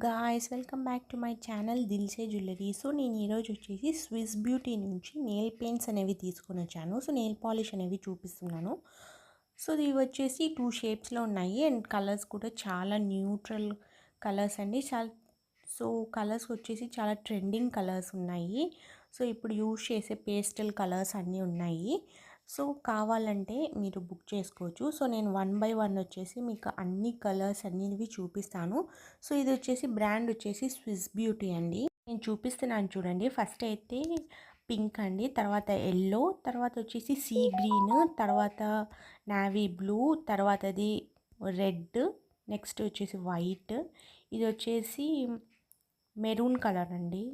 Guys, welcome back to my channel Dilse jewellery. So నేను ఈరోజు వచ్చేసి స్విస్ బ్యూటీ నుంచి నెయిల్ పెయింట్స్ అనేవి తీసుకొని వచ్చాను. సో నెయిల్ పాలిష్ అనేవి చూపిస్తున్నాను. సో ఇవి వచ్చేసి 2 షేప్స్లో ఉన్నాయి అండ్ కలర్స్ కూడా చాలా న్యూట్రల్ కలర్స్ అండి. సో కలర్స్ వచ్చేసి చాలా ట్రెండింగ్ కలర్స్ ఉన్నాయి. సో ఇప్పుడు యూజ్ చేసే పేస్టల్ కలర్స్ అన్నీ ఉన్నాయి. సో కావాలంటే మీరు బుక్ చేసుకోవచ్చు. సో నేను 1 బై 1 వచ్చేసి మీకు అన్ని కలర్స్ అన్నివి చూపిస్తాను. సో ఇది వచ్చేసి బ్రాండ్ వచ్చేసి స్విస్ బ్యూటీ అండి. నేను చూపిస్తున్నాను చూడండి. ఫస్ట్ అయితే పింక్ అండి, తర్వాత ఎల్లో, తర్వాత వచ్చేసి సీ గ్రీన్, తర్వాత నావీ బ్లూ, తర్వాతది రెడ్, నెక్స్ట్ వచ్చేసి వైట్, ఇది వచ్చేసి మెరూన్ కలర్ అండి,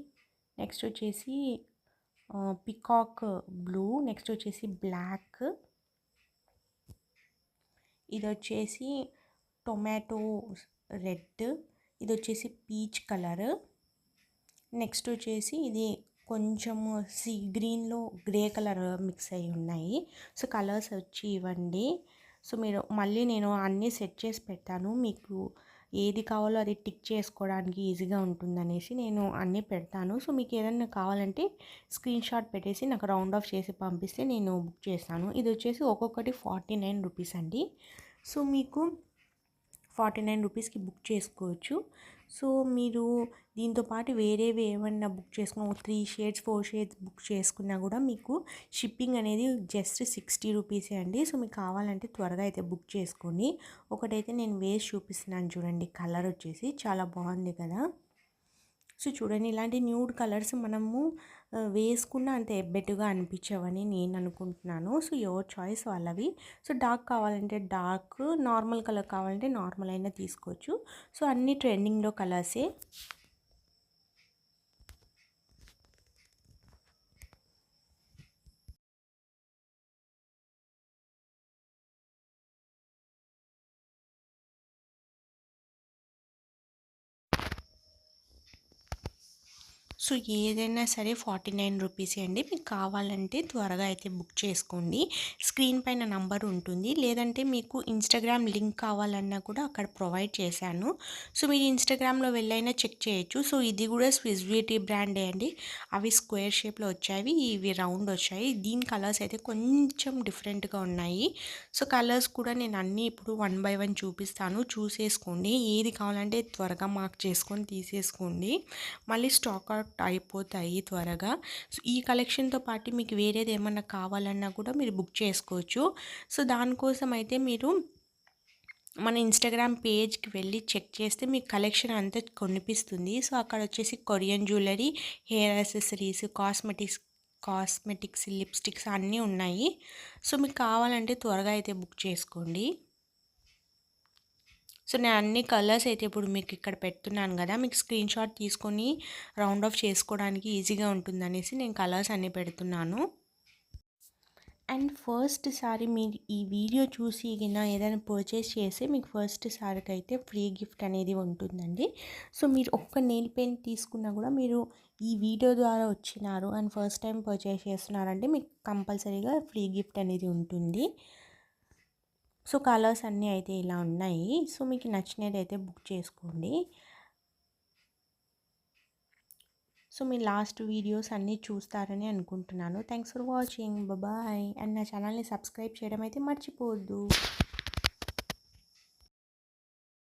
నెక్స్ట్ వచ్చేసి పికాక్ బ్లూ, నెక్స్ట్ వచ్చేసి బ్లాక్, ఇది వచ్చేసి టొమాటో రెడ్, ఇది వచ్చేసి పీచ్ కలర్, నెక్స్ట్ వచ్చేసి ఇది కొంచెము సీ గ్రీన్లో గ్రే కలర్ మిక్స్ అయ్యి ఉన్నాయి. సో కలర్స్ వచ్చి ఇవ్వండి. సో మీరు మళ్ళీ నేను అన్నీ సెట్ చేసి పెడతాను, మీకు ఏది కావాలో అది టిక్ చేసుకోవడానికి ఈజీగా ఉంటుందనేసి నేను అన్నీ పెడతాను. సో మీకు ఏదైనా కావాలంటే స్క్రీన్ షాట్ పెట్టేసి నాకు రౌండ్ ఆఫ్ చేసి పంపిస్తే నేను బుక్ చేస్తాను. ఇది వచ్చేసి ఒక్కొక్కటి 49 రూపీస్ అండి. సో మీకు 49 రూపీస్కి బుక్ చేసుకోవచ్చు. సో మీరు దీంతో పాటు వేరేవి ఏమన్నా బుక్ చేసుకున్న 3 షేడ్స్ 4 షేడ్స్ బుక్ చేసుకున్నా కూడా మీకు షిప్పింగ్ అనేది జస్ట్ 60 రూపీసే అండి. సో మీకు కావాలంటే త్వరగా అయితే బుక్ చేసుకోండి. ఒకటైతే నేను వేసి చూపిస్తున్నాను చూడండి, కలర్ వచ్చేసి చాలా బాగుంది కదా. సో చూడండి, ఇలాంటి న్యూడ్ కలర్స్ మనము వేసుకున్న అంత ఎబ్బెట్టుగా అనిపించవని నేను అనుకుంటున్నాను. సో యువర్ చాయిస్ వాళ్ళవి. సో డార్క్ కావాలంటే డార్క్, నార్మల్ కలర్ కావాలంటే నార్మల్ అయినా తీసుకోవచ్చు. సో అన్ని ట్రెండింగ్లో కలర్సే. సో ఏదైనా సరే 49 రూపీసే అండి. మీకు కావాలంటే త్వరగా అయితే బుక్ చేసుకోండి. స్క్రీన్ పైన నంబర్ ఉంటుంది, లేదంటే మీకు ఇన్స్టాగ్రామ్ లింక్ కావాలన్నా కూడా అక్కడ ప్రొవైడ్ చేశాను. సో మీరు ఇన్స్టాగ్రామ్లో వెళ్ళైనా చెక్ చేయొచ్చు. సో ఇది కూడా స్విస్ బ్యూటీ బ్రాండే అండి. అవి స్క్వేర్ షేప్లో వచ్చాయి, ఇవి రౌండ్ వచ్చాయి. దీని కలర్స్ అయితే కొంచెం డిఫరెంట్గా ఉన్నాయి. సో కలర్స్ కూడా నేను అన్నీ ఇప్పుడు 1 బై 1 చూపిస్తాను, చూసేసుకోండి. ఏది కావాలంటే త్వరగా మార్క్ చేసుకొని తీసేసుకోండి, మళ్ళీ స్టాక్ అవుట్ అయిపోతాయి త్వరగా. సో ఈ కలెక్షన్తో పాటు మీకు వేరేది ఏమన్నా కావాలన్నా కూడా మీరు బుక్ చేసుకోవచ్చు. సో దానికోసం అయితే మీరు మన ఇన్స్టాగ్రామ్ పేజ్కి వెళ్ళి చెక్ చేస్తే మీకు కలెక్షన్ అంతా కనిపిస్తుంది. సో అక్కడ వచ్చేసి Korean jewellery, hair accessories, cosmetics, lipsticks అన్నీ ఉన్నాయి. సో మీకు కావాలంటే త్వరగా అయితే బుక్ చేసుకోండి. సో నేను అన్ని కలర్స్ అయితే ఇప్పుడు మీకు ఇక్కడ పెడుతున్నాను కదా, మీకు స్క్రీన్ షాట్ తీసుకొని రౌండ్ ఆఫ్ చేసుకోవడానికి ఈజీగా ఉంటుందనేసి నేను కలర్స్ అన్నీ పెడుతున్నాను. అండ్ ఫస్ట్ సారి మీరు ఈ వీడియో చూసి ఏదైనా పర్చేస్ చేస్తే మీకు ఫస్ట్ సారికి అయితే ఫ్రీ గిఫ్ట్ అనేది ఉంటుందండి. సో మీరు ఒక్క నెయిల్ పెయింట్ తీసుకున్నా కూడా మీరు ఈ వీడియో ద్వారా వచ్చినారు అండ్ ఫస్ట్ టైం పర్చేస్ చేస్తున్నారంటే మీకు కంపల్సరీగా ఫ్రీ గిఫ్ట్ అనేది ఉంటుంది. సో కలర్స్ అన్నీ అయితే ఇలా ఉన్నాయి. సో మీకు నచ్చినది అయితే బుక్ చేసుకోండి. సో మీ లాస్ట్ వీడియోస్ అన్నీ చూస్తారని అనుకుంటున్నాను. Thanks for watching, bye. And నా ఛానల్ని సబ్స్క్రైబ్ చేయడం అయితే మర్చిపోవద్దు.